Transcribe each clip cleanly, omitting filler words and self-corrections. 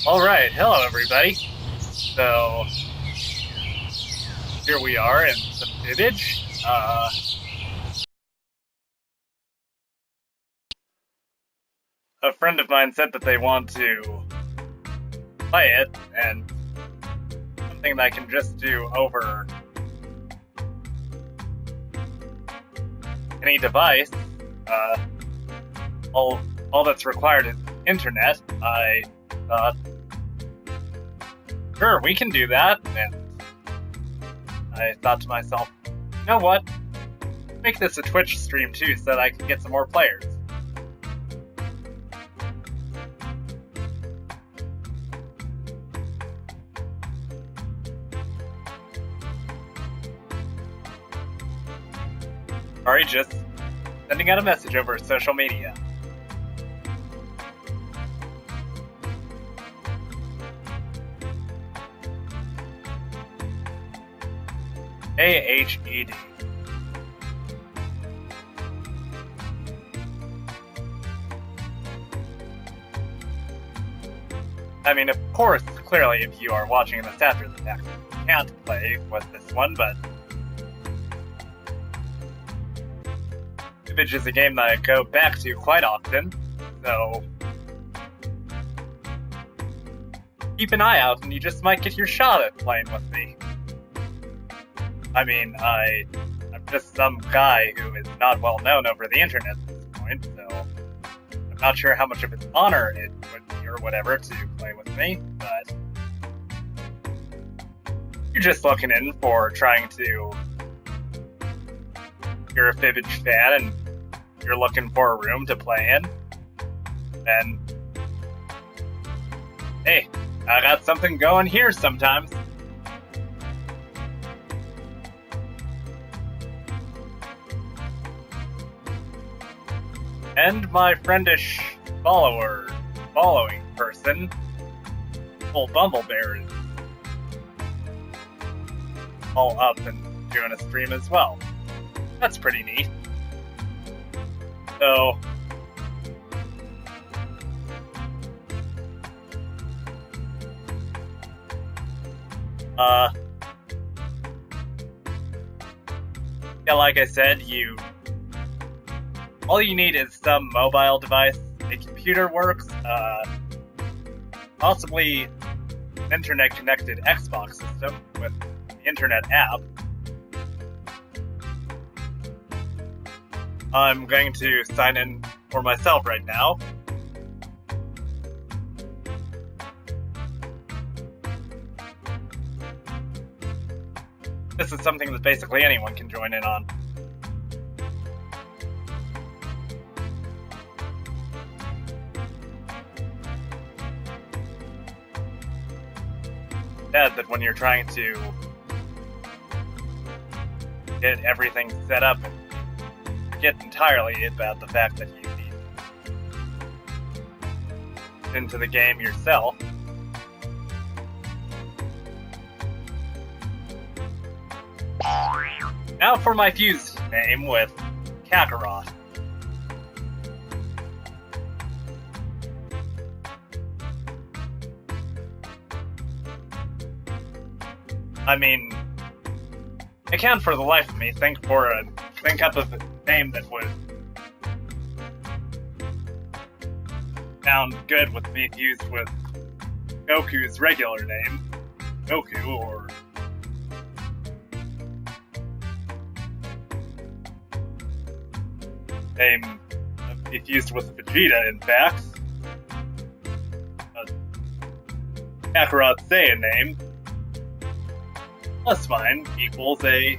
Alright, hello everybody. So, here we are in some Fibbage. A friend of mine said that they want to play it, and something that I can just do over any device. All that's required is internet. I thought, sure, we can do that, and I thought to myself, you know what? Make this a Twitch stream too, so that I can get some more players. Sorry, just sending out a message over social media. AHED. I mean, of course, clearly, if you are watching this after the fact, you can't play with this one, but Fibbage is a game that I go back to quite often, so keep an eye out and you just might get your shot at playing with me. I mean, I'm just some guy who is not well known over the internet at this point, so I'm not sure how much of an honor it would be or whatever to play with me, but you're just looking in for trying to... You're a Fibbage fan and you're looking for a room to play in, then hey, I got something going here sometimes. And my friendish following person, old Bumblebear, is all up and doing a stream as well. That's pretty neat. So, yeah, like I said, all you need is some mobile device. A computer works, possibly an internet-connected Xbox system with the internet app. I'm going to sign in for myself right now. This is something that basically anyone can join in on. That when you're trying to get everything set up and forget entirely about the fact that you need into the game yourself. Now for my fused name with Kakarot. I mean, I can't for the life of me think up of a name that would sound good with me fused with Goku's regular name, Goku, or name be fused with Vegeta, in fact. Kakarot's Saiyan name plus mine equals a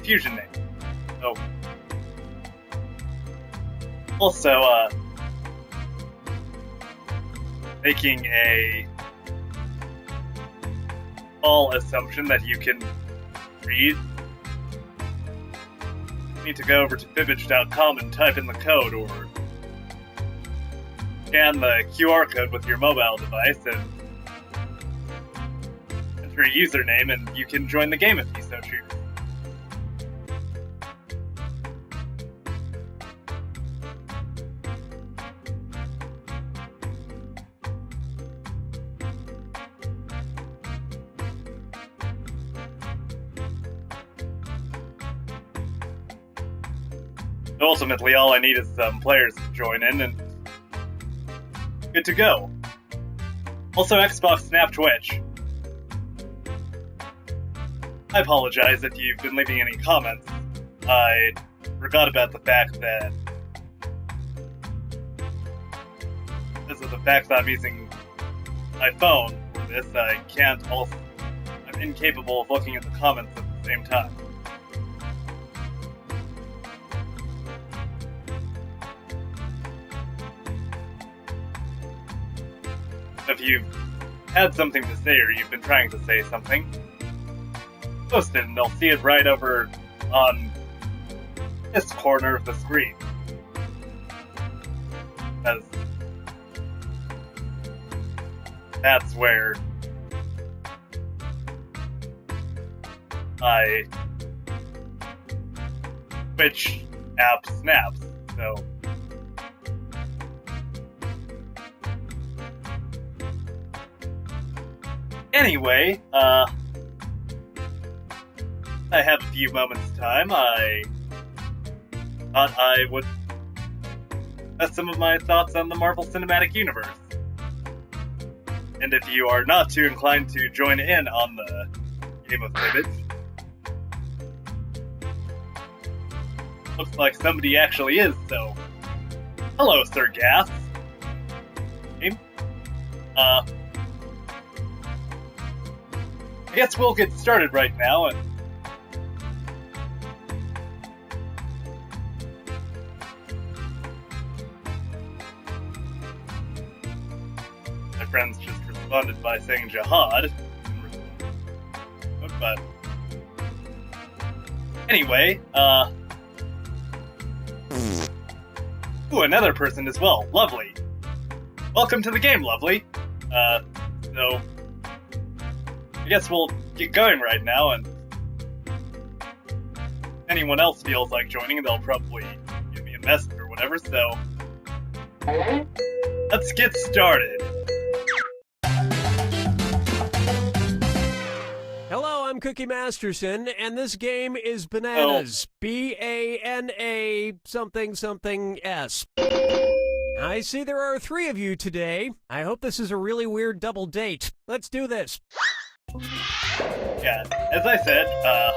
fusion name. So, also, making a small assumption that you can read. You need to go over to fibbage.com and type in the code, or scan the QR code with your mobile device and enter a username, and you can join the game if you so choose. Ultimately, all I need is some players to join in, and good to go. Also, Xbox, Snap, Twitch. I apologize if you've been leaving any comments. I forgot about the fact that because of the fact that I'm using my phone for this, I'm incapable of looking at the comments at the same time. If you've had something to say or you've been trying to say something, post it and they'll see it right over on this corner of the screen. As that's where my Twitch app snaps, so anyway, I have a few moments of time. I thought I would have some of my thoughts on the Marvel Cinematic Universe. And if you are not too inclined to join in on the game of Fibbage, looks like somebody actually is, so hello, Sir Gas. I guess we'll get started right now, and my friends just responded by saying jihad. But anyway, ooh, another person as well. Lovely. Welcome to the game, Lovely. So I guess we'll get going right now, and if anyone else feels like joining, they'll probably give me a message or whatever, so let's get started. Hello, I'm Cookie Masterson, and this game is Bananas. B-A-N-A something something S. I see there are 3 of you today. I hope this is a really weird double date. Let's do this. Yeah, as I said,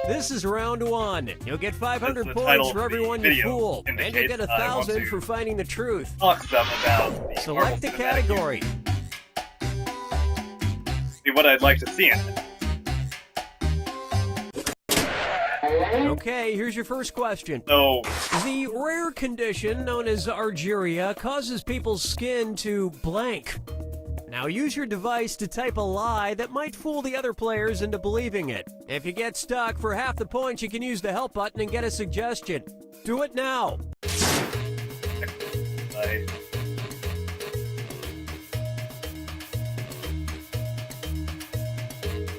this is round 1. You'll get 500 the points title for of the everyone you video fool, and you indicates get I want 1,000 to for finding the truth. talk some about the Select the Marvel Cinematic category. Universe. See what I'd like to see in it. Okay, here's your first question. So, The rare condition known as argyria causes people's skin to blank. Now use your device to type a lie that might fool the other players into believing it. If you get stuck, for half the points you can use the help button and get a suggestion. Do it now. I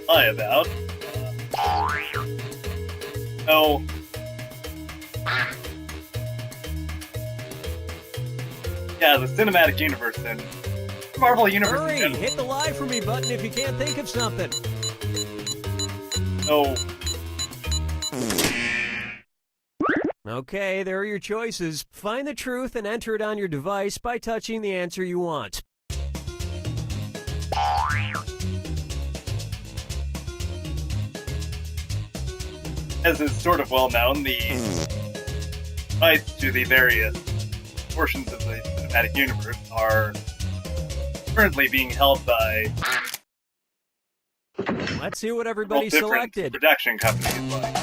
lie about. So, yeah, the cinematic universe and Marvel Universe. Hurry, hit the lie for me button if you can't think of something. So, Okay, there are your choices. Find the truth and enter it on your device by touching the answer you want. as is sort of well known, the rights to the various portions of the cinematic universe are currently being held by Let's see what everybody different selected. production companies like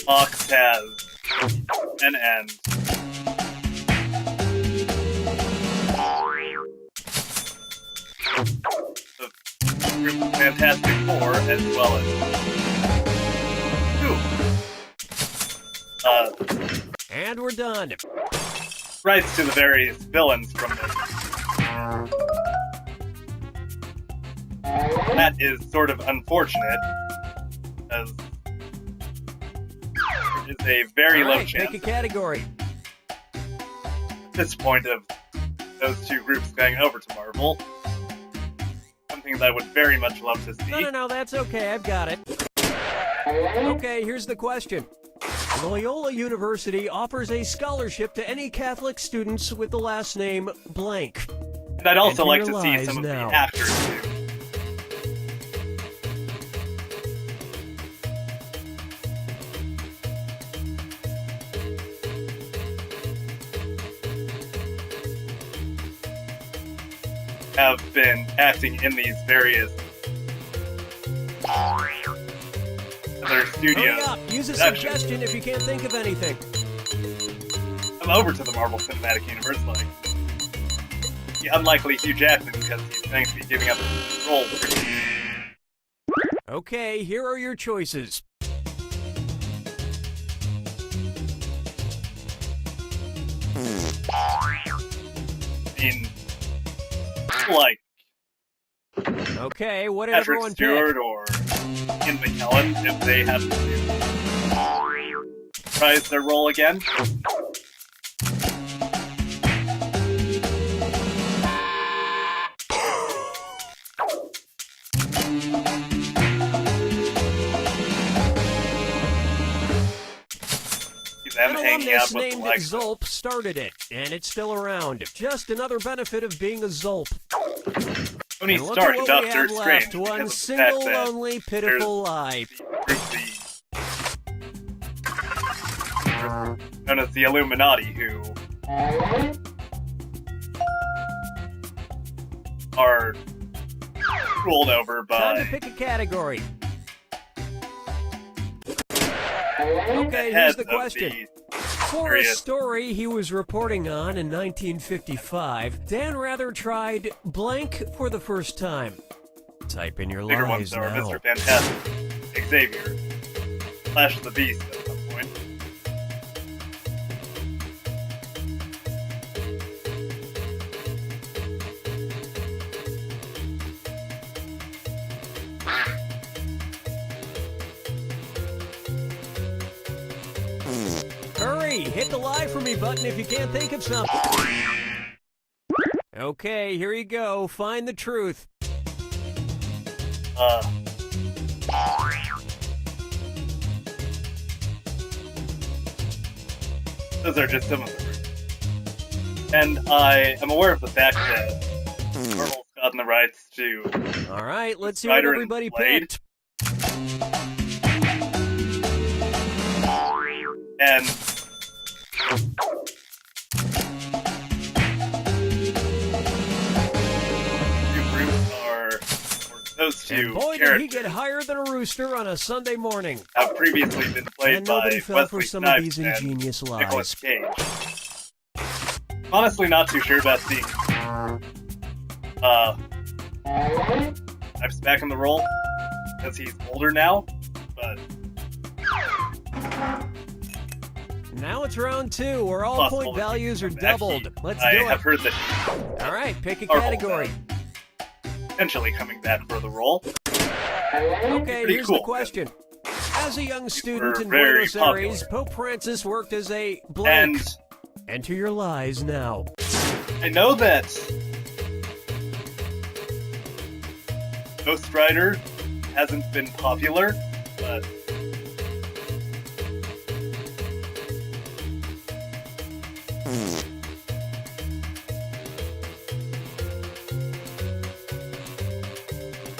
Fox has an end. The group of Fantastic Four, as well as And we're done. rights to the various villains from this. That is sort of unfortunate, as there is a very low chance Pick a category. at this point of those two groups going over to Marvel. Something that I would very much love to see. No, that's okay. I've got it. Okay, here's the question. Loyola University offers a scholarship to any Catholic students with the last name blank. And I'd also Enter like your to see lies some of now. the actors too. Have been acting in these various other studios. Hurry up! Use a productions. suggestion if you can't think of anything. I'm over to the Marvel Cinematic Universe, like the unlikely Hugh Jackman, because he's going to be giving up his role. Okay, here are your choices. I mean, like Okay, what did Patrick everyone Stewart pick? or Ian McKellen, if they have to reprise their role again. Them An hanging out alumnus with the named likes of Zulp started it, and it's still around. Just another benefit of being a Zulp. Tony And look Stark at and what we Doctor have Strange left, one because of the single, fact that lonely, pitiful lie. known as the Illuminati, who are ruled over Time to by pick a category. Okay, here's heads the of question. the For a various story he was reporting on in 1955, Dan Rather tried blank for the first time. Type in your bigger lies ones are now. Mr. Fantastic, Xavier, Flash the Beast at some point. Hurry, hit the lie for me button if you can't think of something. Okay, here you go. Find the truth. Those are just some of the reasons. And I am aware of the fact that Marvel's gotten the rights to All right, let's see what Spider and everybody Blade. picked. and two groups are, or those two And boy, did he characters get higher than a rooster on a Sunday morning. have previously been played And nobody by fell Wesley for some of Snipes these and ingenious Nicolas lies. Cage. Honestly, not too sure about seeing Snipes back in the role because he's older now, but Now it's round two, where all possible point that values are he's doubled. actually- Let's I do have it. heard that All right, pick a Marvel category. potentially coming back for the role. Okay, Pretty here's cool. the question. As a young student were in very Buenos Aires, popular. Pope Francis worked as a blank. And Enter your lies now. I know that Ghost Rider hasn't been popular, but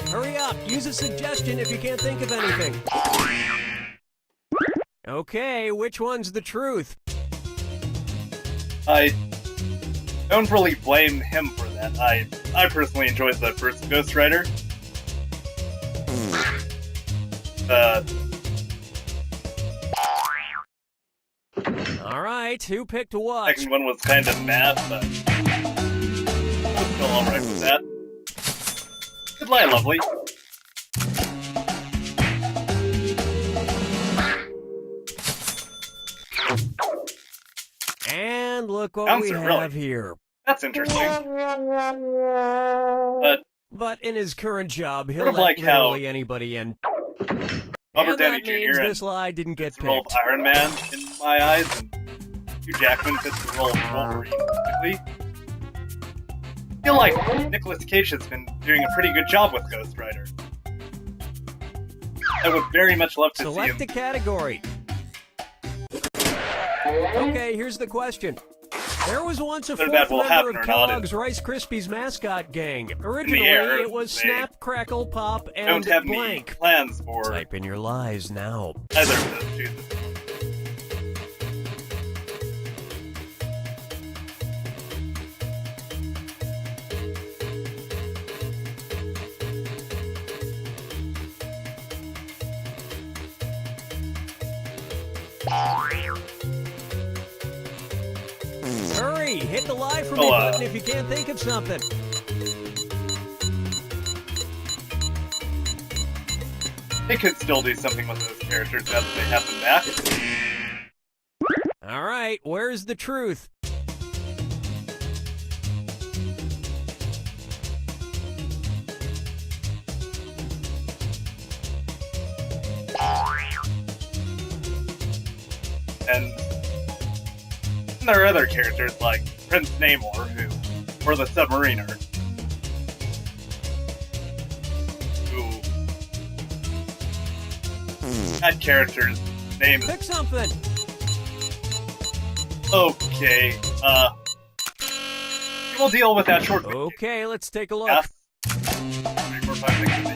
Hurry up, use a suggestion if you can't think of anything. Okay, which one's the truth? I don't really blame him for that. I personally enjoyed the first Ghost Rider. The All right, who picked what? second one was kind of mad, but I was still alright with that. Goodbye, lovely. And look what Sounds we really- have here. That's interesting. But But in his current job, he'll Sort of let like how literally anybody in. Robert And Downey that means Jr. this lie didn't get fits the role of picked. Iron Man in my eyes, and Hugh Jackman fits the role of Wolverine perfectly. I feel like Nicolas Cage has been doing a pretty good job with Ghost Rider. I would very much love to see Select him the category. Okay, here's the question. There was once a Whether fourth that will member happen of or not Kellogg's Rice Krispies mascot gang. air, Originally, it was they Snap, Crackle, Pop, and don't have any blank. plans for Type in your lies now. either of those two. Hurry, hit the lie for me button if you can't think of something. They could still do something with those characters now that they have them back. All right, where's the truth? And there are other characters like Prince Namor, or the Submariner, who had characters named. Pick something. Okay, we'll deal with that shortly. Okay, let's take a look. Yes. 3, 4, 5, 6, 7, 8, 9.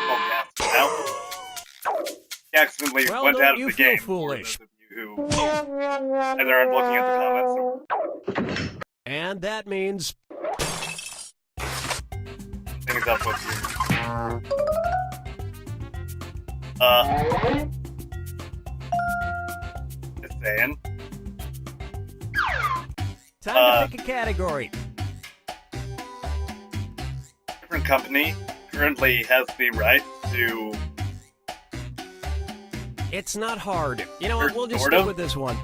Oh, yes. Now, he accidentally Well, went don't out of you the feel game. foolish. For those of you who either aren't looking at the comments or And that means things up with you. Just saying. time to pick a category. Different company currently has the right to. It's not hard. You know what? We'll just Sort stick of. with this one.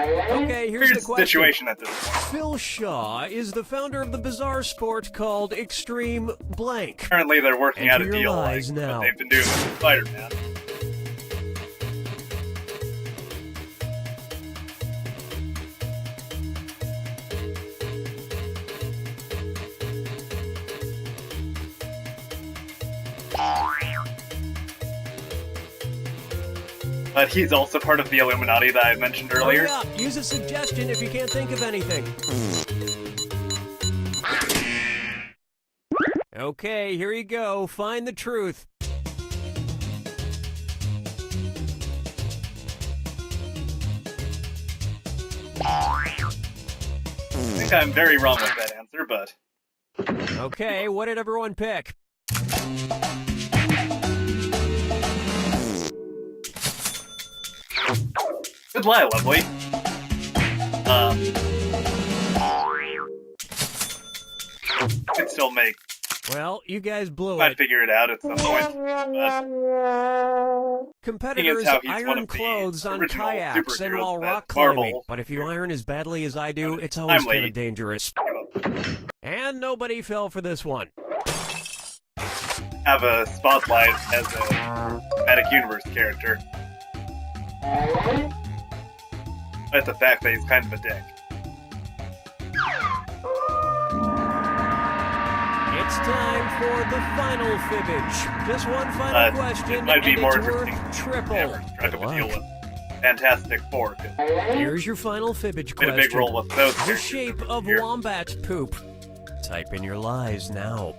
Okay, here's Weird the question. situation at this point. Phil Shaw is the founder of the bizarre sport called Extreme Blank. Currently, they're working out a Enter your deal like lies now. what they've been doing with Spider-Man. But he's also part of the Illuminati that I mentioned earlier. Hurry up. Use a suggestion if you can't think of anything. Okay, here you go. Find the truth. I think I'm very wrong with that answer, but Okay, what did everyone pick? good lie, lovely. Could still make. Well, you guys blew Might it. figure it out at some point. But Competitors how he's one iron of the clothes on original kayaks and superheroes while that rock climbing. Marvel- But if you iron as badly as I do, it's always timely. kind of dangerous. And nobody fell for this one. have a spotlight as a Cinematic Universe character. But the fact that he's kind of a dick. It's time for the final Fibbage. Just one final question, It might be and more it's interesting worth than triple. ever trying Good to deal luck. with Fantastic Four. 'Cause Here's your final Fibbage played a question. big role with those The characters shape over of the year. wombat poop. Type in your lies now.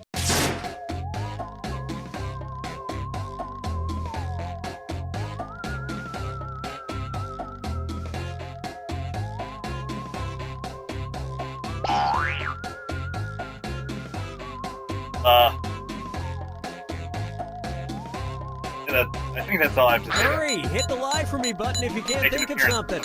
I think that's all I have to say. Hurry! Hit the lie for me button if you can't Make an think of appearance. something.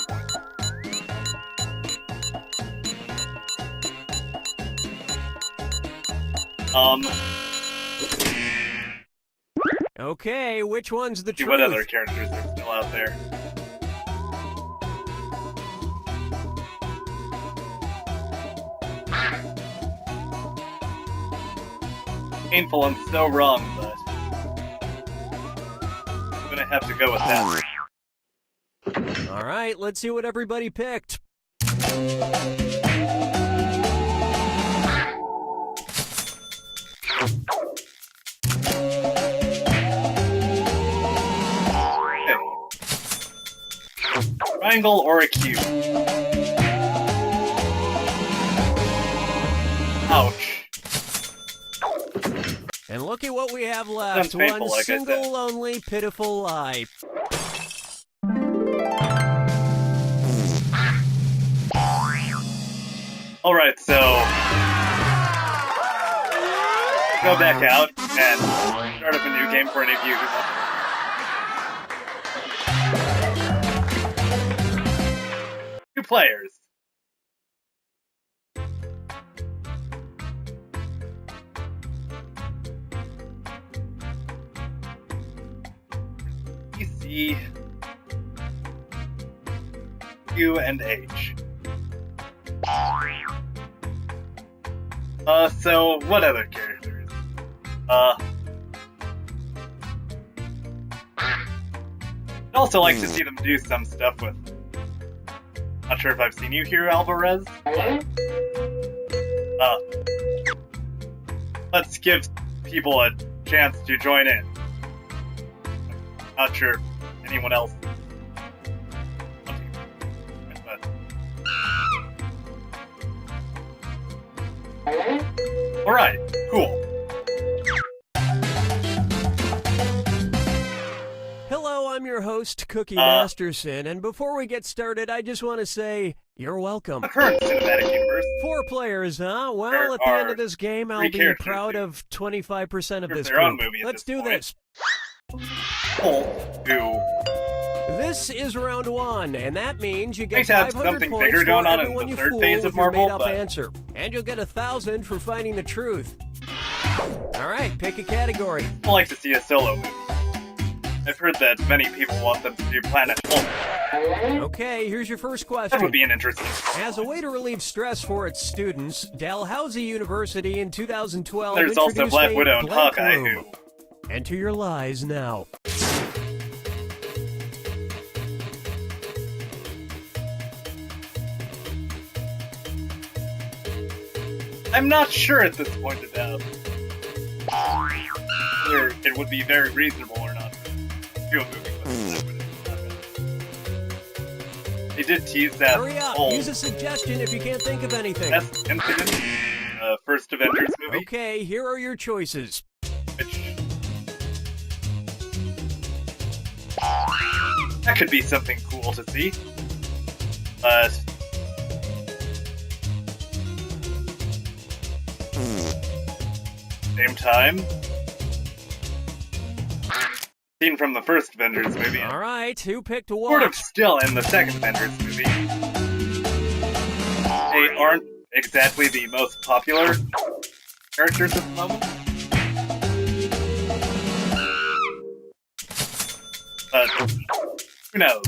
Okay, which one's the See truth? what other characters are still out there. Painful and so wrong, but I'm gonna have to go with that. All right, let's see what everybody picked. Okay. Triangle or a cube? Ouch. And look at what we have left. Sounds painful, One like I single, said. lonely, pitiful lie. Alright, so... go back out and start up a new game for any of you who want. 2 players. E, C, Q, and H. So, what other characters? I'd also like to see them do some stuff with... Not sure if I've seen you here, Alvarez. Let's give people a chance to join in. Not sure if anyone else... but... Alright, cool. Hello, I'm your host, Cookie Masterson, and before we get started, I just want to say, you're welcome. The current cinematic universe. 4 players, huh? Well, There at the end are of this game, I'll 3 be characters proud who- of 25% of There's this their own group. movie at Let's this do point. this. Who This is round 1, and that means you Might get have 500 something points bigger for going on in everyone the you third fool phase with of your Marvel, made-up but- answer. And you'll get 1,000 for finding the truth. All right, pick a category. I'd like to see a solo movie. I've heard that many people want them to do Planet Hulk. Okay, here's your first That question. would be an interesting. As a way to relieve stress for its students, Dalhousie University in 2012 There's also introduced Black a Widow and blank Hawkeye room. who... Enter your lies now. I'm not sure at this point about whether it would be very reasonable or not to do a movie with Black Widow. They did tease that Hurry up, whole use a suggestion if you can't think of anything. best incident first Avengers movie, Okay, here are your choices. which... that could be something cool to see. But... same time... scene from the first Avengers movie. All right, who picked Sort of what? still in the second Avengers movie. They aren't exactly the most popular characters at the moment. But who knows?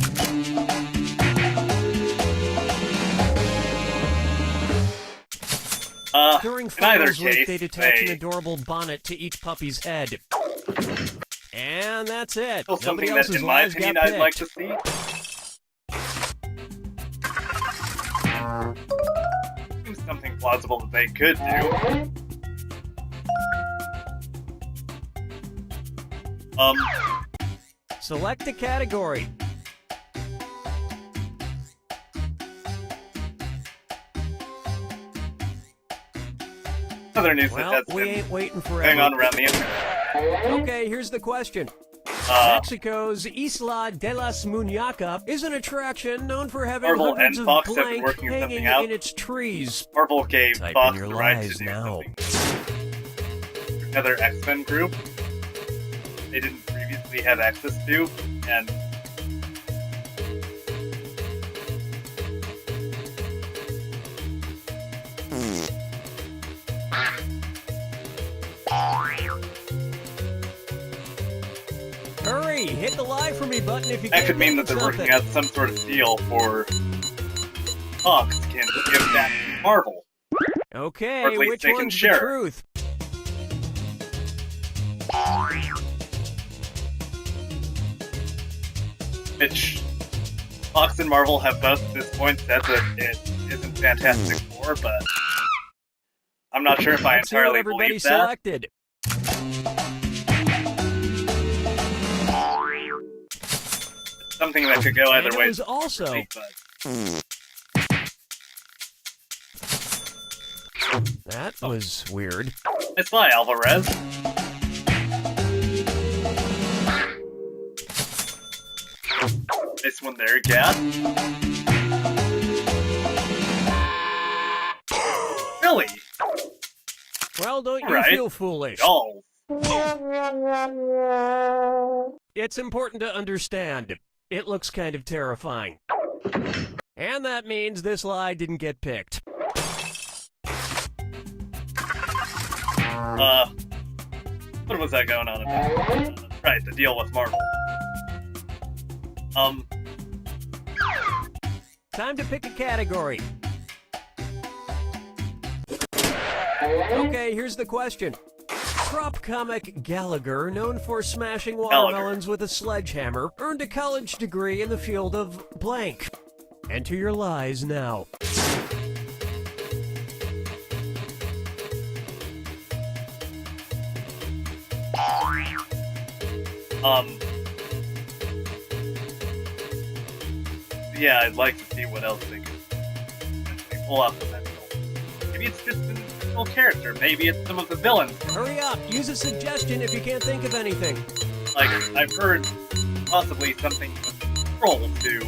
During in either Finals Week, case, they attach an adorable bonnet to each puppy's head. And that's it. still Nobody something that, else's in my lies opinion, got I'd like picked. to see. Seems something plausible that they could do. Select a category. Other news Well, that has we been ain't waiting going forever. on around the internet. Okay, here's the question. Mexico's Isla de las Muñecas is an attraction known for having Marvel hundreds and of Fox have been blank working something hanging out. in its trees. Marvel gave Type in Fox your the right to lies do now. something. Another X-Men group they didn't previously have access to, and Hurry, hit the lie for me button if you that can't could mean think that of they're working something. out some sort of deal for Fox can give back to Marvel. Okay, Or at least which they can one's share the it. truth? Which Fox and Marvel have both at this point said that it isn't Fantastic Four, but I'm not sure if I Let's see what entirely everybody believe that. selected. something that could go either And way. it was also... That was weird. It's fine, Alvarez. Nice one there, Gat. Really? Well, don't you Right. feel foolish. Oh. It's important to understand. It looks kind of terrifying. And that means this lie didn't get picked. What was that going on about? Right, the deal with Marvel. Time to pick a category. Okay, here's the question. Prop comic Gallagher, known for smashing watermelons with a sledgehammer, earned a college degree in the field of blank. Enter your lies now. Yeah, I'd like to see what else they could potentially pull off with that film. Maybe it's just an original character. Maybe it's some of the villains. Hurry up, use a suggestion if you can't think of anything. Like, I've heard possibly something with Troll to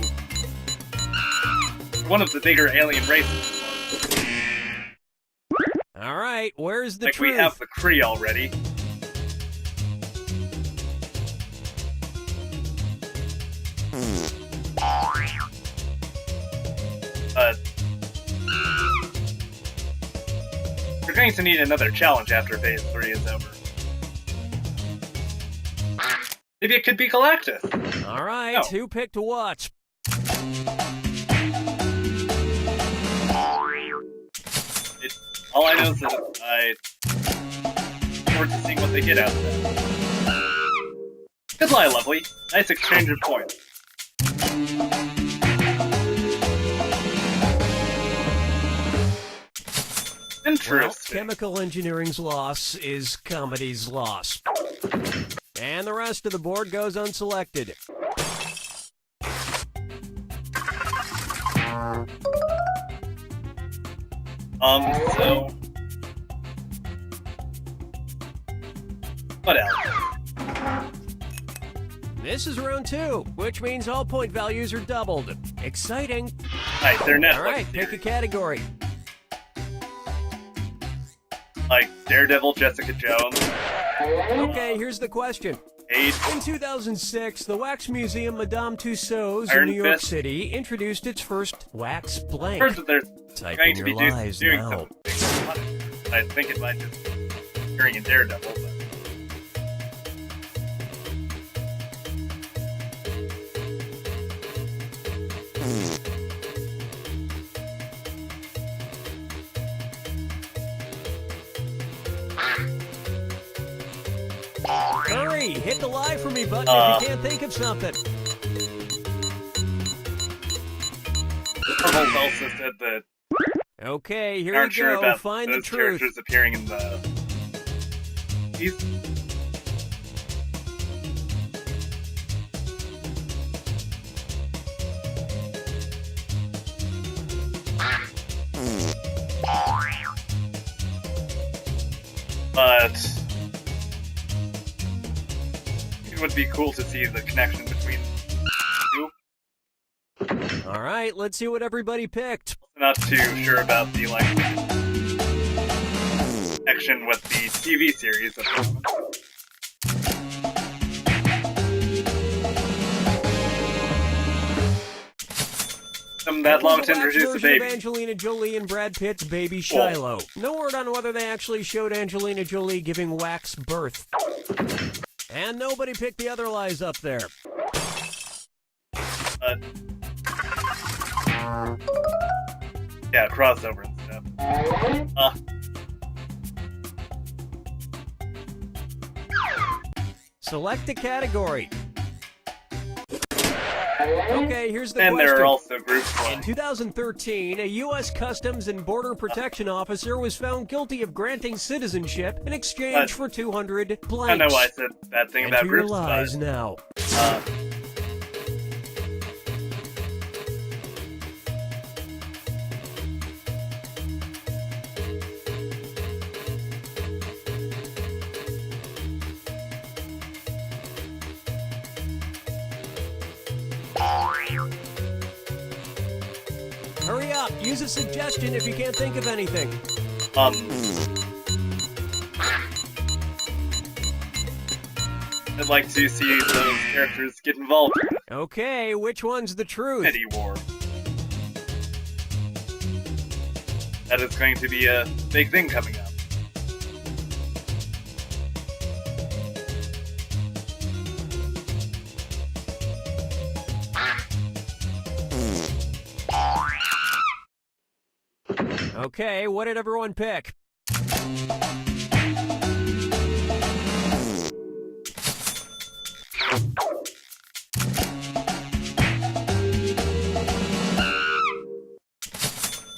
one of the bigger alien races. All right, where's the like truth? we have the Kree already. We're going to need another challenge after Phase 3 is over. Maybe it could be Galactus. All right, No. who picked what? All I know is that I look forward to seeing what they get out of that. Good lie, lovely. Nice exchange of points. Well, Interesting. chemical engineering's loss is comedy's loss. And the rest of the board goes unselected. So... What else? This is round 2, which means all point values are doubled. Exciting. Right, they're Netflix All right, pick a series. category. Like Daredevil, Jessica Jones, Okay, here's the question. Aid. In 2006, the Wax Museum Madame Tussauds Iron in New York Fist. City introduced its first wax blank. I've heard that they're Type going in to your be lies doing now. something. I think it might just be appearing in Daredevil, but... Hurry, hit the lie for me button if you can't think of something. Marvel's also said that Okay, they here aren't we sure go. about Find the those truth. characters appearing in the... These... But... it would be cool to see the connection between the two. All right, let's see what everybody picked. Not too sure about the, like, connection with the TV series at the moment. That long to introduce a version baby. of Angelina Jolie and Brad Pitt's baby Shiloh. No word on whether they actually showed Angelina Jolie giving wax birth. And nobody picked the other lies up there. Yeah, crossover and stuff. Select a category. Okay, here's the And question. there are also groups In 2013, a U.S. Customs and Border Protection officer was found guilty of granting citizenship in exchange for 200 blanks. I know why I said that thing about Enter your groups, lies but now. use a suggestion if you can't think of anything. I'd like to see those characters get involved in it. Okay, which one's the truth? Petty War. That is going to be a big thing coming up. Okay, what did everyone pick?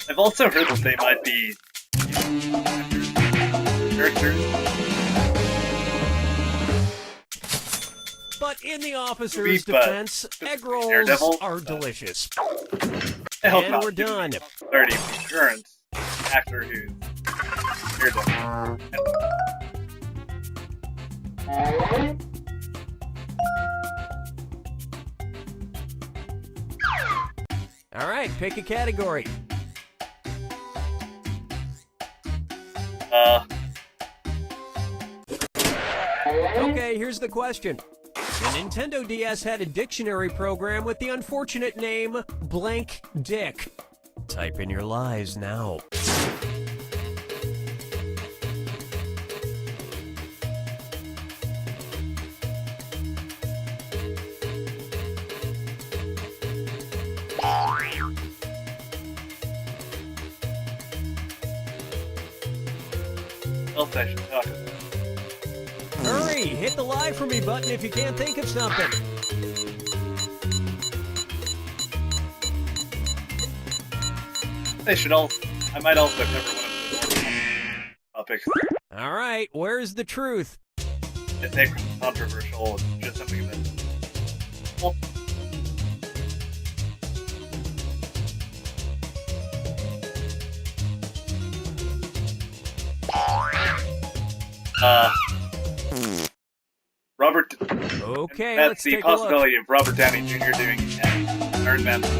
I've also heard that they might be characters. But in the officer's defense, egg rolls are delicious. I hope and not. We're done. 30 the current actor who's Daredevil. All right, pick a category. Okay, here's the question. The Nintendo DS had a dictionary program with the unfortunate name Blank Dick. Type in your lies now. Else I should talk about. Hurry, hit the lie for me button if you can't think of something. I might also cover one of the more topics. All right, where's the truth? It's a controversial, it's just something that... Well, Robert... Okay, that's let's the take a look. possibility of Robert Downey Jr. doing Iron Man 4.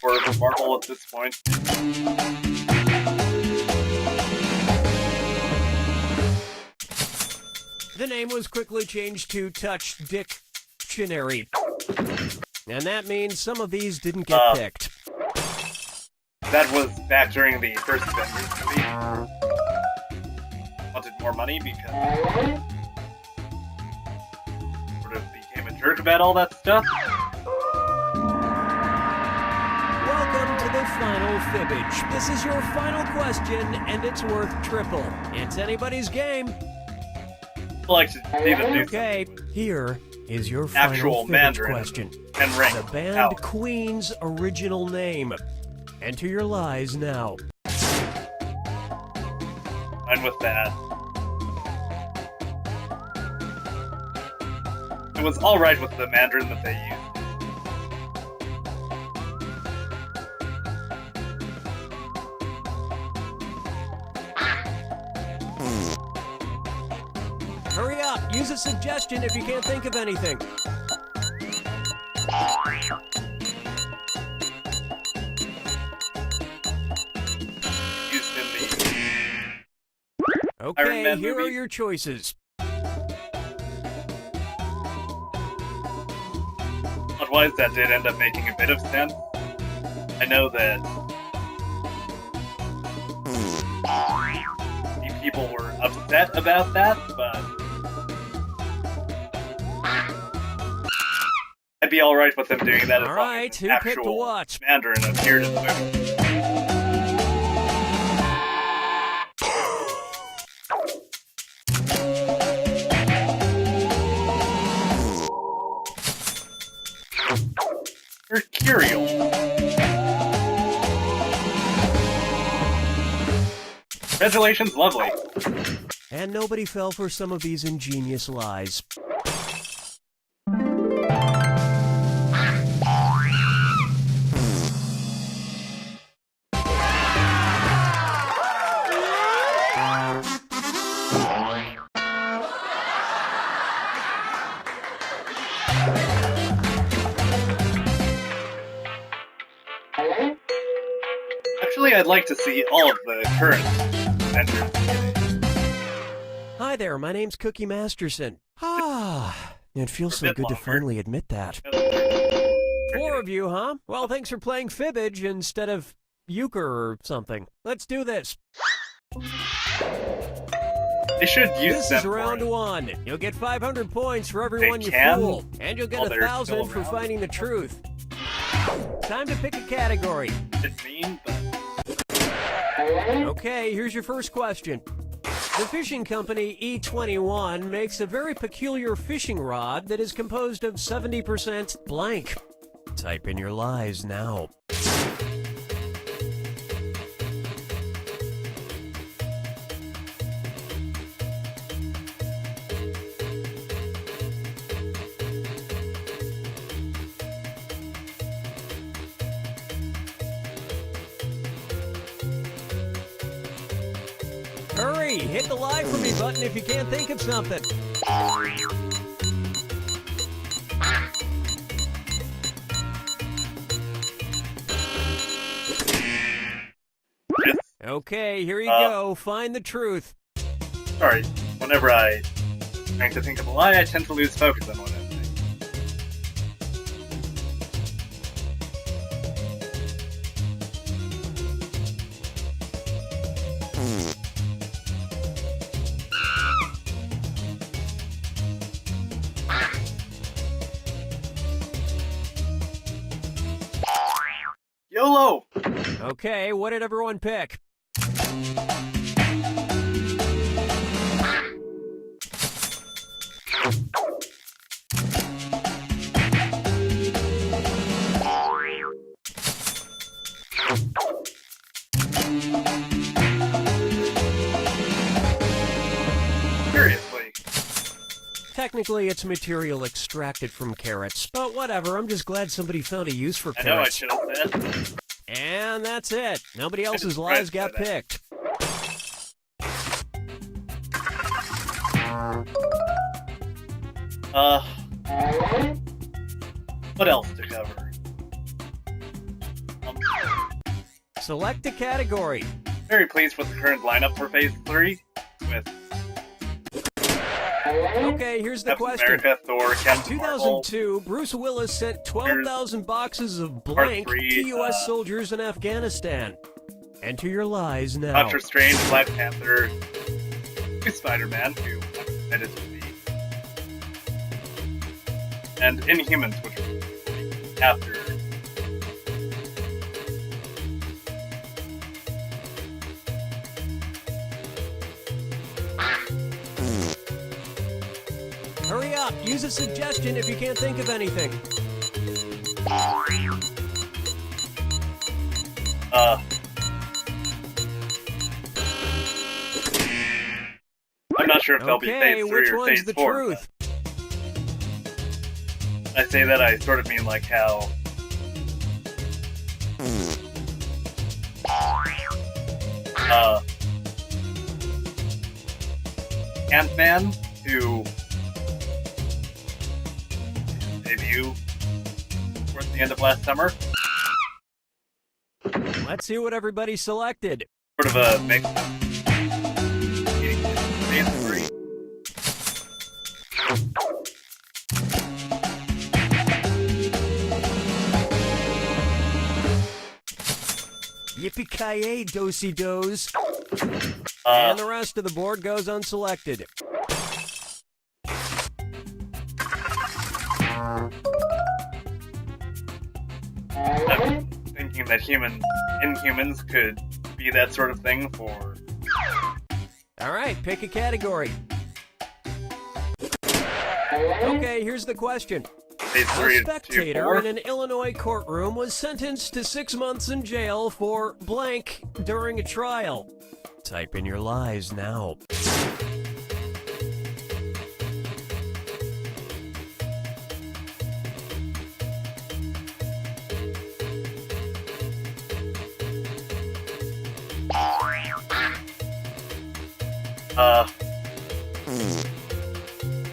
Or Marvel at this point. The name was quickly changed to Touch Dictionary. And that means some of these didn't get picked. That was back during the first Avengers movie. Wanted more money because sort of became a jerk about all that stuff. Welcome to the final Fibbage. This is your final question, and it's worth triple. It's anybody's game. I like to even do Okay, here is your actual final Fibbage Mandarin question. and ring. The band out. Queen's original name. Enter your lies now. I'm with that. It was alright with the Mandarin that they used. Hurry up, use a suggestion if you can't think of anything. Used in the Iron Okay, Man here movie. are your choices. Otherwise, that did end up making a bit of sense. I know that people were upset about that, but I'd be alright with them doing that as long Alright, as who an picked actual what? Mandarin appeared in the movie. Mercurial. Congratulations, lovely. And nobody fell for some of these ingenious lies. Actually, I'd like to see all of the current entrants. Hi there, my name's Cookie Masterson. It feels so bit good to longer. finally admit that. 4 of you, huh? Well, thanks for playing Fibbage instead of euchre or something. Let's do this. They should use This them is for round it. 1. You'll get 500 points for everyone you can? fool. And you'll get Oh, they're 1,000 still for around. finding the truth. Time to pick a category. It's mean, but Okay, here's your first question. The fishing company E21 makes a very peculiar fishing rod that is composed of 70% blank. Type in your lies now. Hurry, hit the lie for me button if you can't think of something. it's Okay, here you Uh. go. Find the truth. sorry. Whenever I trying to think of a lie, I tend to lose focus on what I'm saying. YOLO! Okay, what did everyone pick? Seriously. Technically, it's material extracted from carrots, but whatever, I'm just glad somebody found a use for I know I carrots. should have said. And that's it. Nobody else's just lies read got that. picked. What else to cover? Select a category. Very pleased with the current lineup for Phase 3, with Okay, here's the Captain question. America, Thor, Captain Marvel. 2002, Bruce Willis sent 12,000 boxes of blank three, to U.S. soldiers in Afghanistan. Enter your lies now. Doctor Strange, Black Panther, Spider-Man, who I'm excited to be, and Inhumans, which was after. Hurry up, use a suggestion if you can't think of anything. I'm not sure if they'll be Okay, Phase 3 which or one's Phase the 4. truth? I say that I sort of mean like how Ant-Man, who debut towards the end of last summer, Let's see what everybody selected. sort of a mix of Phase 3. Yippee-ki-yay, dosey-dos. Uh, And the rest of the board goes unselected. I'm thinking that Inhumans could be that sort of thing for. All right, pick a category. Okay, here's the question. Phase A 3 to spectator 4. in an Illinois courtroom was sentenced to 6 months in jail for blank during a trial. Type in your lies now.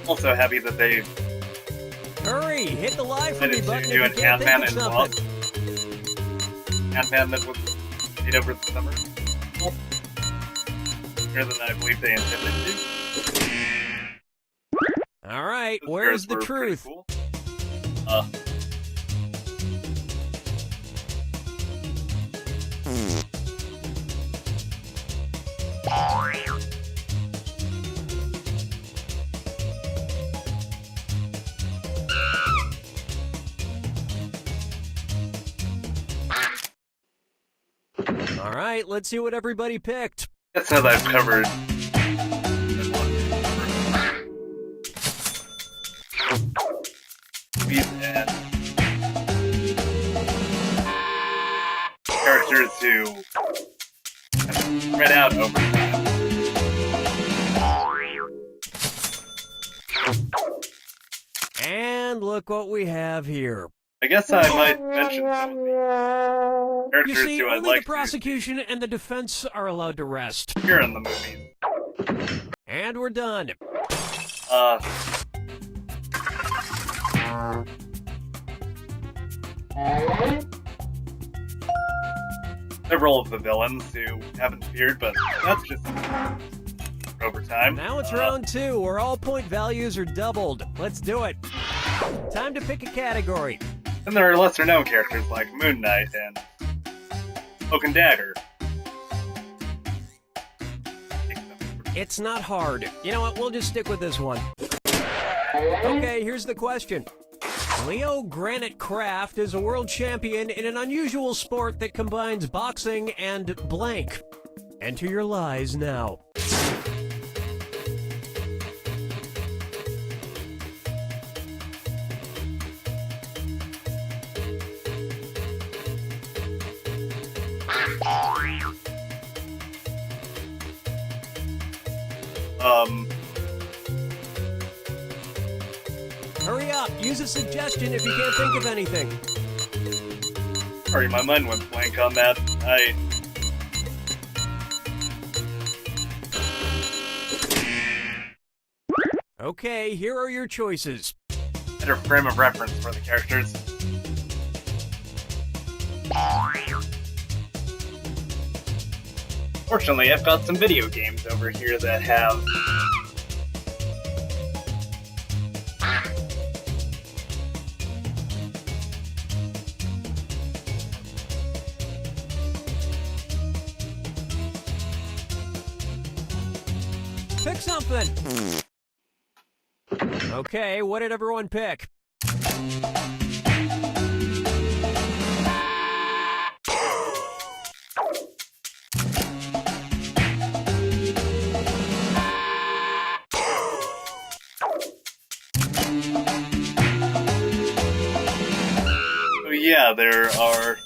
Also happy that they've Hurry, hit the live for me Did button you do if an you can't Ant-Man think of and what? something. Ant-Man that was made over the summer? Better than I believe they intended to. All right, Those where's squares the were pretty truth? cool. All right, let's see what everybody picked. That's now that I've covered. Movies and characters who spread out over time. And look what we have here. I guess I might mention some of the You characters see, who I'd only like the prosecution and the defense are allowed to rest. to hear in the movies. And we're done. Several of the villains who haven't appeared, but that's just over time. Now it's round two, where all point values are doubled. Let's do it. Time to pick a category. Then there are lesser known characters like Moon Knight and Cloak and Dagger. It's not hard. You know what? We'll just stick with this one. Okay, here's the question. Leo Granite Craft is a world champion in an unusual sport that combines boxing and blank. Enter your lies now. Hurry up, use a suggestion if you can't think of anything. Sorry, my mind went blank on that. Okay, here are your choices. Better frame of reference for the characters. Fortunately, I've got some video games over here that have Pick something. Okay, what did everyone pick? Oh yeah, there are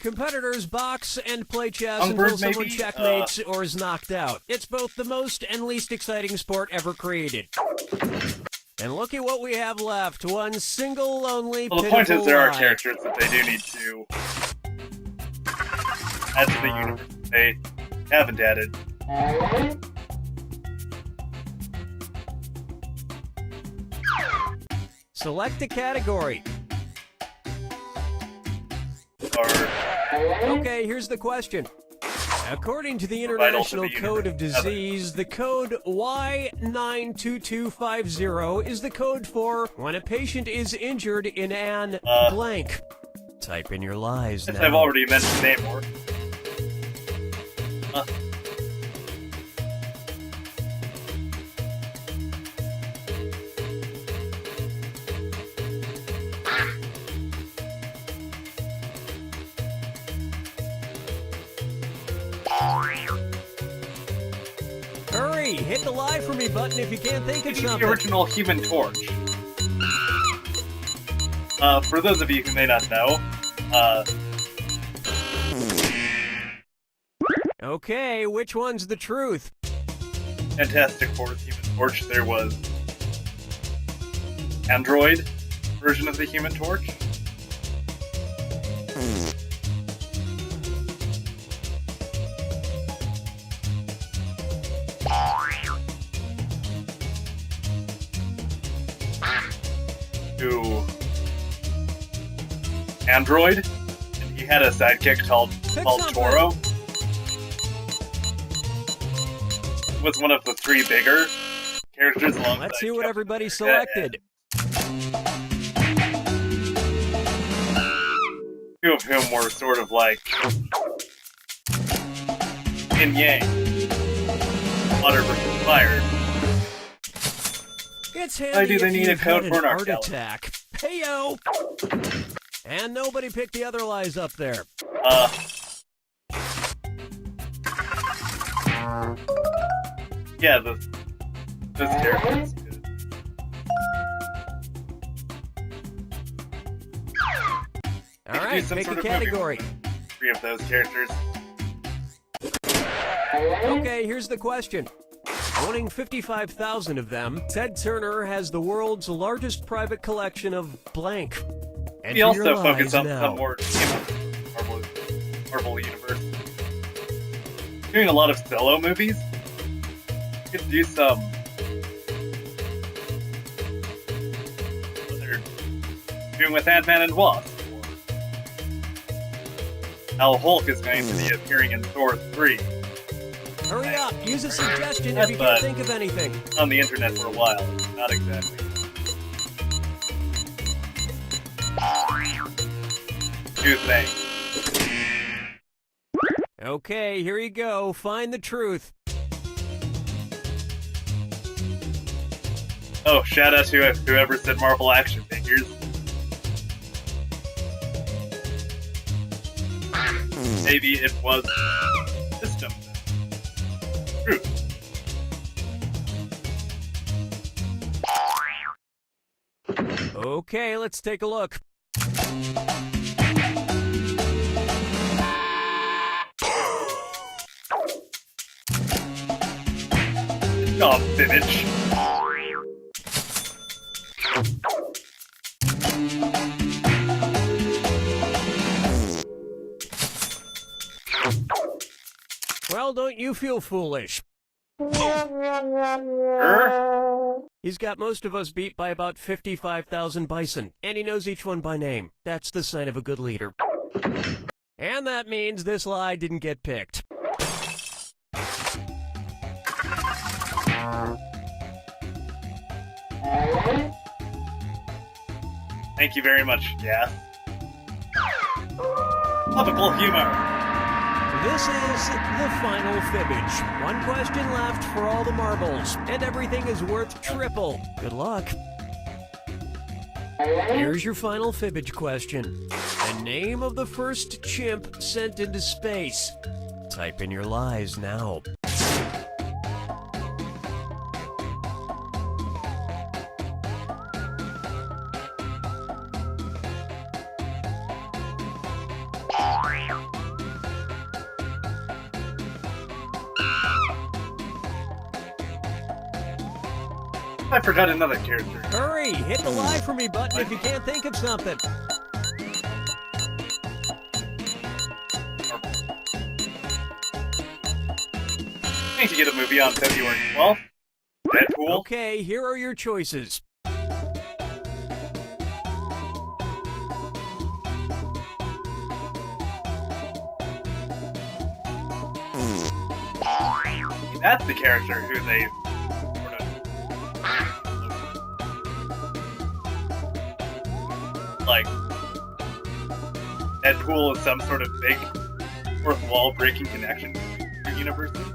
Competitors box and play chess Songbird, until someone maybe? checkmates or is knocked out. It's both the most and least exciting sport ever created. And look at what we have left. One single, lonely, well, the point pitiful is there are lie. characters that they do need to add to the universe. They haven't added. Select a category. Or Okay, here's the question. According to the Vital to International the Code of universe. Disease, the code Y92250 is the code for when a patient is injured in an blank. Type in your lies since now. I've already mentioned Namor. Hurry, hit the lie for me button if you can't think of He's the something. original Human Torch. For those of you who may not know, Okay, which one's the truth? Fantastic Four's Human Torch, there was Android version of the Human Torch. who android, and he had a sidekick called Toro. Was one of the three bigger characters. Let's see what everybody selected. Two of whom were sort of like yin yang, water versus fire. It's Why handy do they if need a you've code had for an an art art gallery? attack. Heyo! And nobody picked the other lies up there. Yeah, this character is good. All right, pick a category. Three of those characters. Okay, here's the question. Owning 55,000 of them, Ted Turner has the world's largest private collection of blank. We also focus on some more, Marvel Universe. Doing a lot of solo movies. You could do some. What they're doing with Ant-Man and Wasp. How Hulk is going to be appearing in Thor 3. Hurry up! Use a suggestion if you can't think of anything. On the internet for a while. Not exactly. Two things. Okay, here you go. Find the truth. Oh, shout out to whoever said Marvel action figures. Maybe it was system. True. Okay, let's take a look. Oh, Fibbage. Well, don't you feel foolish. He's got most of us beat by about 55,000 bison, and he knows each one by name. That's the sign of a good leader. And that means this lie didn't get picked. Thank you very much, Gas. Topical humor. This is the final Fibbage. One question left for all the marbles, and everything is worth triple. Good luck. Here's your final Fibbage question. The name of the first chimp sent into space. Type in your lies now. I forgot another character. Hurry! Hit the lie for me button if you can't think of something. Going to get a movie on February 12th. Deadpool. Okay, here are your choices. That's the character who they sort of like. Deadpool is some sort of big fourth wall breaking connection to universes.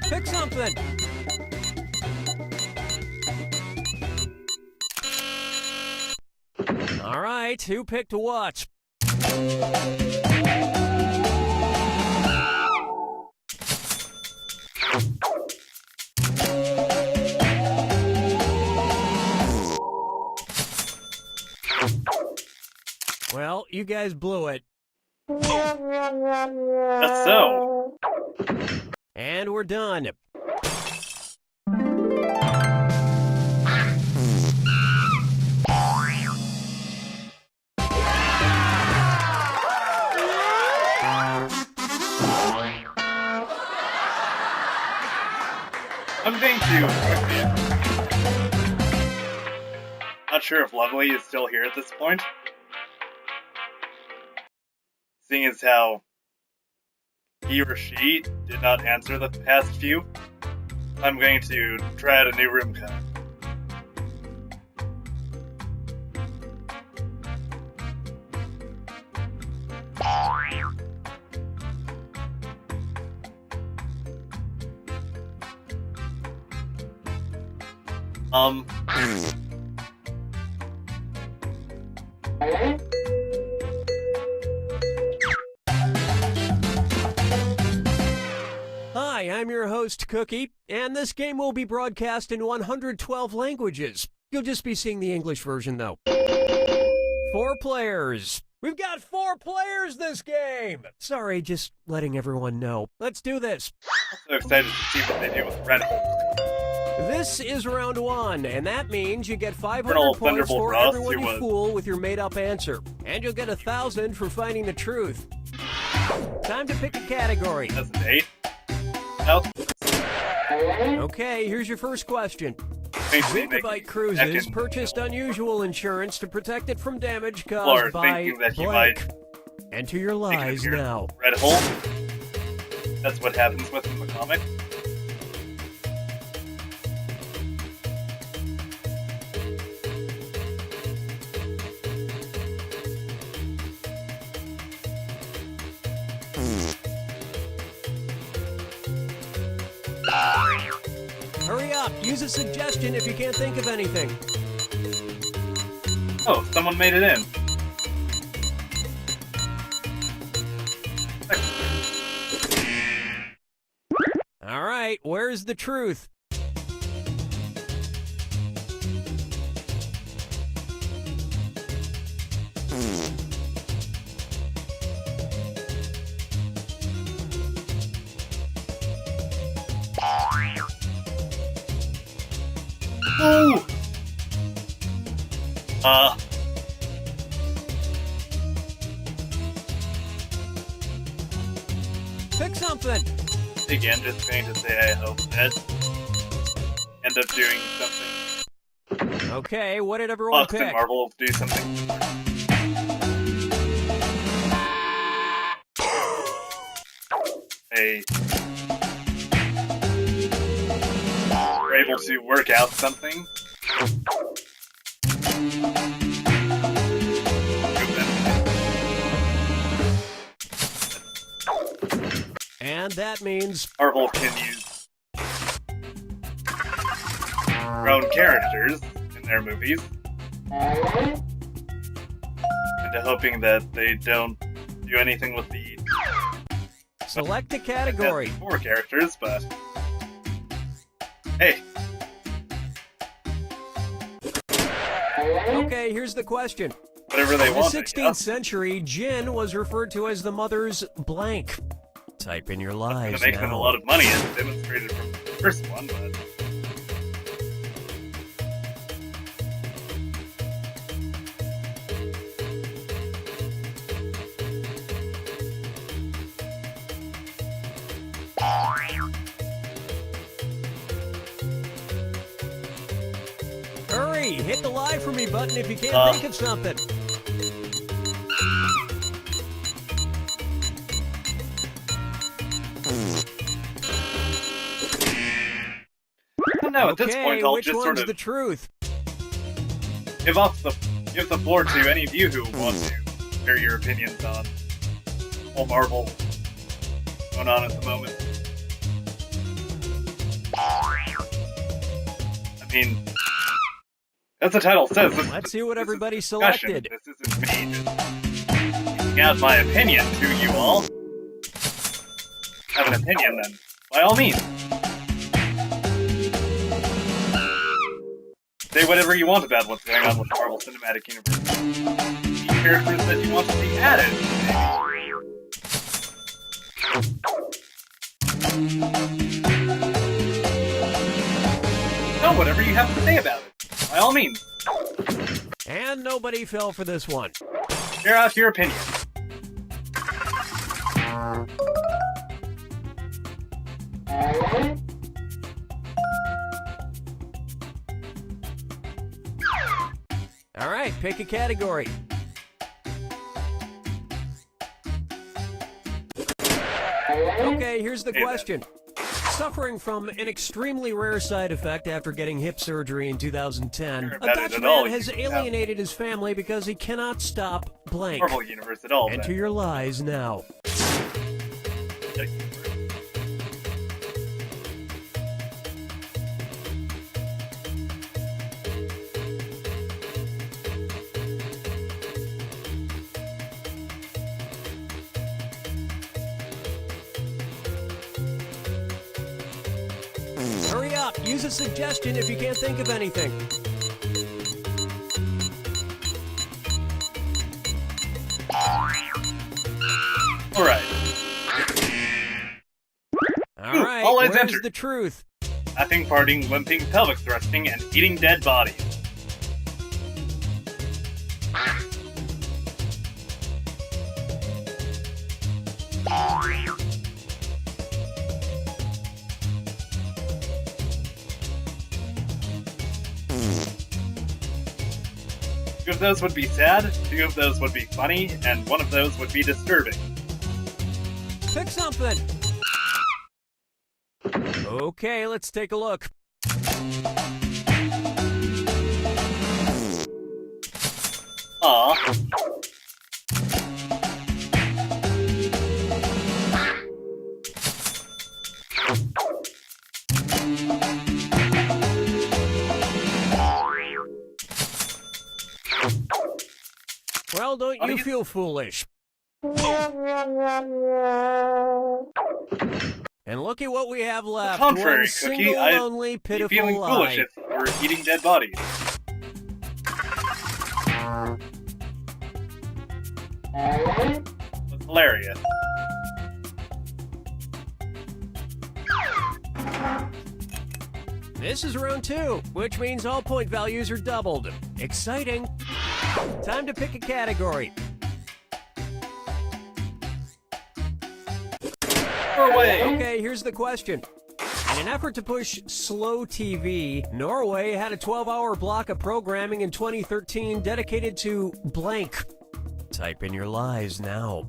Pick something. All right, who picked what? Well, you guys blew it. That's so. And we're done. I'm going to quickly, not not sure if Lovely is still here at this point. Seeing as how he or she did not answer the past few, I'm going to try out a new room code. Hi, I'm your host, Cookie, and this game will be broadcast in 112 languages. You'll just be seeing the English version, though. 4 players. We've got 4 players this game! Sorry, just letting everyone know. Let's do this. I'm so excited to see what they do with Red Hole. This is round 1, and that means you get 500 Colonel points Thunderbolt for Ross, everyone who you was- fool with your made-up answer. And you'll get 1,000 for finding the truth. Time to pick a category. That's an 8. No. Okay, here's your first question. Makes me Gigabyte Cruises purchased unusual insurance to protect it from damage Or caused by thinking that he blank. Enter your lies here. now. Red Hole. That's what happens with him in the comic. Hurry up, use a suggestion if you can't think of anything. Oh, someone made it in. All right, where's the truth? Ooh! Pick something. Again, just going to say I hope that end up doing something. Okay, what did everyone Fox and pick? Marvel do something. We're able to work out something. And that means Marvel can use their own characters in their movies. And hoping that they don't do anything with the select a category. 4 characters, but hey. Okay, here's the question. Whatever they In the want. 16th century, gin was referred to as the mother's blank. Type in your lies Gonna make them a now. lot of money as demonstrated from the first one, but Hurry, hit the lie for me button if you can't think of something. I don't know, at this Okay, point I'll which just one's sort of the truth? give the floor to any of you who want to share your opinions on whole Marvel going on at the moment. I mean, as the title says, Let's see what this is everybody a discussion. selected. This isn't me just giving out my opinion to you all. Have an opinion, then by all means. Say whatever you want about what's going on with the Marvel Cinematic Universe. The characters that you want to see added, No, whatever you have to say about it. By all means. And nobody fell for this one. Share out your opinion. pick a category. Okay, here's the question. Suffering from an extremely rare side effect after getting hip surgery in 2010, a Dutch man has alienated his family because he cannot stop blank. Marvel Universe at all. Enter your lies now. Hurry up, use a suggestion if you can't think of anything. Alright, always where's enter. the truth? Laughing, farting, limping, pelvic thrusting, and eating dead bodies. Two of those would be sad, two of those would be funny, and one of those would be disturbing. Pick something. Okay, let's take a look. Aw. Well, don't you feel foolish? And look at what we have left. Contrary, One Cookie, single, lonely, I'd be pitiful feeling lie. foolish if you were eating dead bodies. That's hilarious. This is round 2, which means all point values are doubled. Exciting. Time to pick a category. Norway! Okay, here's the question. In an effort to push slow TV, Norway had a 12-hour block of programming in 2013 dedicated to blank. Type in your lies now.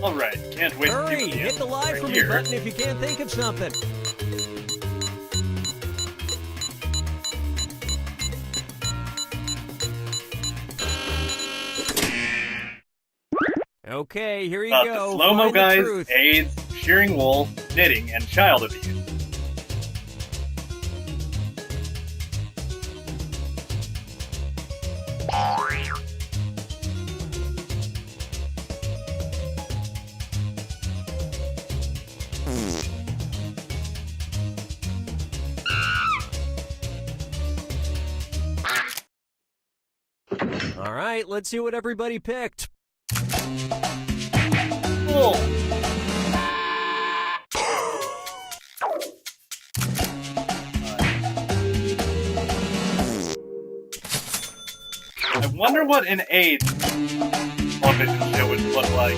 Alright, can't wait to Hurry, see hit the lie for me here. button if you can't think of something. Okay, here you go. The slow-mo Find the guys, truth. AIDS, shearing wool, knitting, and child abuse. All right, let's see what everybody picked. Cool. I wonder what an AIDS television show would look like.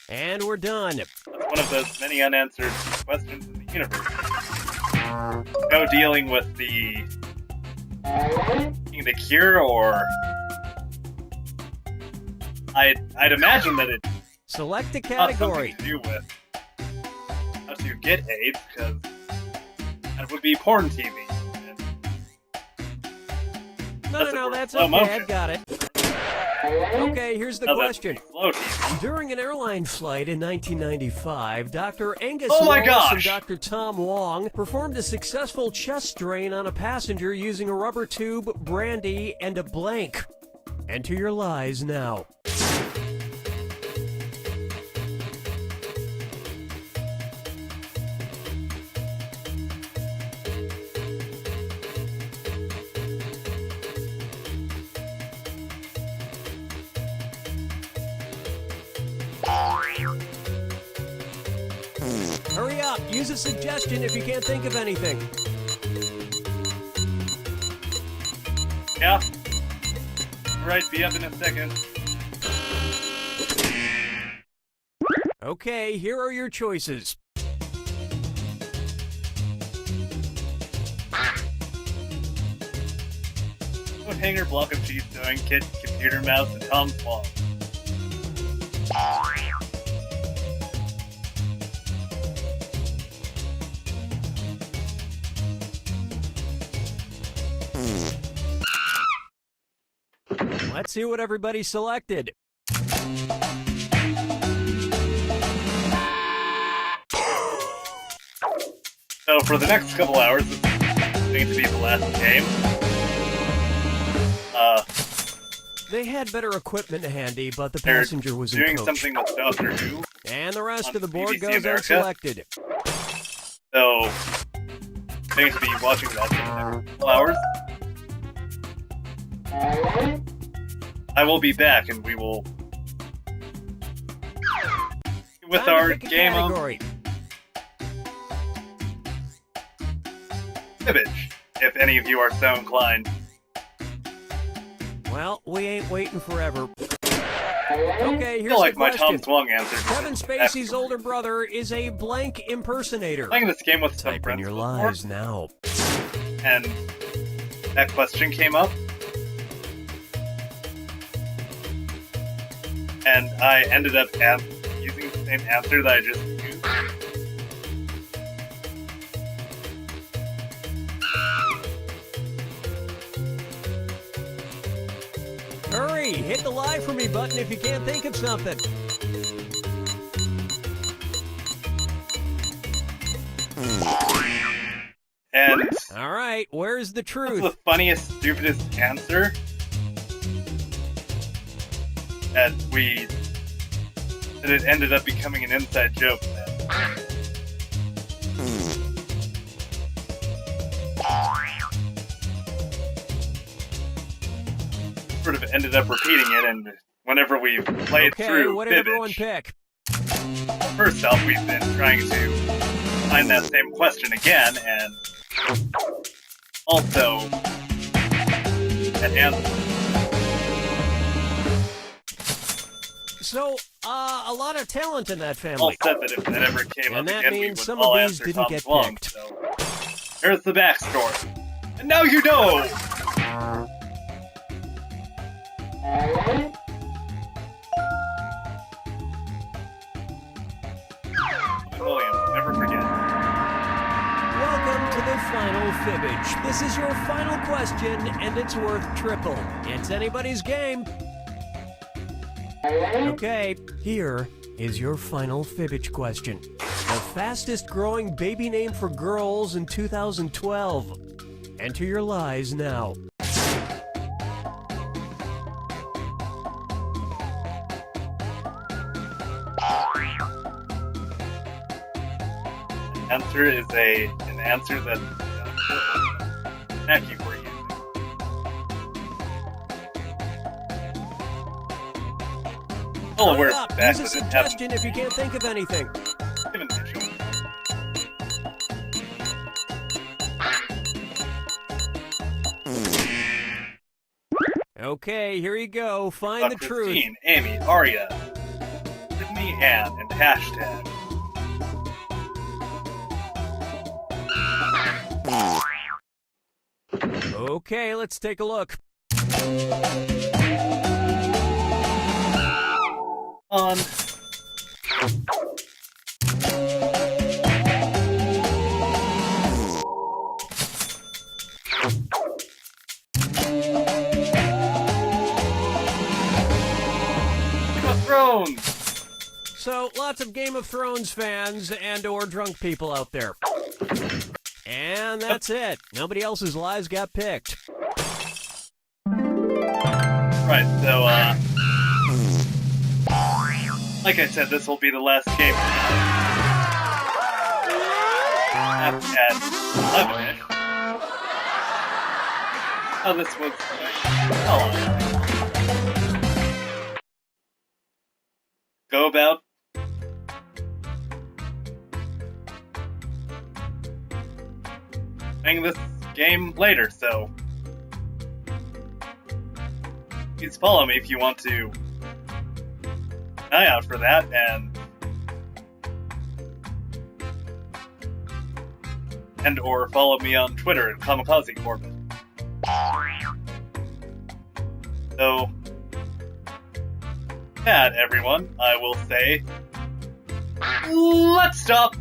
And we're done. That's one of those many unanswered questions in the universe. No dealing with the cure, or I'd imagine that it's Select a not category. something to do with how to get AIDS, because that would be porn TV. No, that's slow okay. motion. I've got it. Okay, here's the question. Slow TV. During an airline flight in 1995, Dr. Angus Oh my Wallace gosh! and Dr. Tom Wong performed a successful chest drain on a passenger using a rubber tube, brandy, and a blank. Enter your lies now. Hurry up, use a suggestion if you can't think of anything. Yeah. Right, be up in a second. Okay, here are your choices. Coat hanger, block of cheese sewing kit, computer mouse, and Tom's wall. Let's see what everybody selected. So for the next couple hours, this is going to be the last game. They had better equipment handy, but the They're passenger was in doing coach. something with Doctor Who. And the rest on of the board BBC goes America. unselected. So, I'm going to be watching that for the next couple hours. I will be back and we will... with Time our to pick a game of category. Fibbage, if any of you are so inclined. Well, we ain't waiting forever. Okay, I here's feel like the my question. Tom Swung answer. Kevin Spacey's older brother is a blank impersonator. Playing this game with some Type in friends your before, lies now. and that question came up. And I ended up using the same answer that I just used. Hurry, hit the lie for me button if you can't think of something. And All right, where's the that's truth? the funniest, stupidest answer that it ended up becoming an inside joke. Sort of ended up repeating it, and whenever we've played Okay, through what did everyone Fibbage, pick? first off, we've been trying to find that same question again, and also an answer. So, a lot of talent in that All family. said that if that ever came And up that again, we means would some all of these answer didn't Tom get Swung, picked. so here's the backstory. And now you know! Williams, never forget. Welcome to the final Fibbage. This is your final question, and it's worth triple. It's anybody's game. Okay, here is your final Fibbage question. The fastest growing baby name for girls in 2012. Enter your lies now. Answer is an answer that thank you for using. Oh, we're Hurry up, back use a with it. suggestion if you can't think of anything. Given the choice. Okay, here you go. Find the truth. Christine, Amy, Aria, Sydney, Ann, and hashtag. Okay, let's take a look. On. Game of Thrones! So, lots of Game of Thrones fans and or drunk people out there. And that's it. Nobody else's lies got picked. Right, so, like I said, this will be the last game. At 11-ish. Oh, this was... Go about playing this game later, so please follow me if you want to keep an eye out for that, and or follow me on Twitter at Kamikaze Corbin. So, that, everyone, I will say, let's stop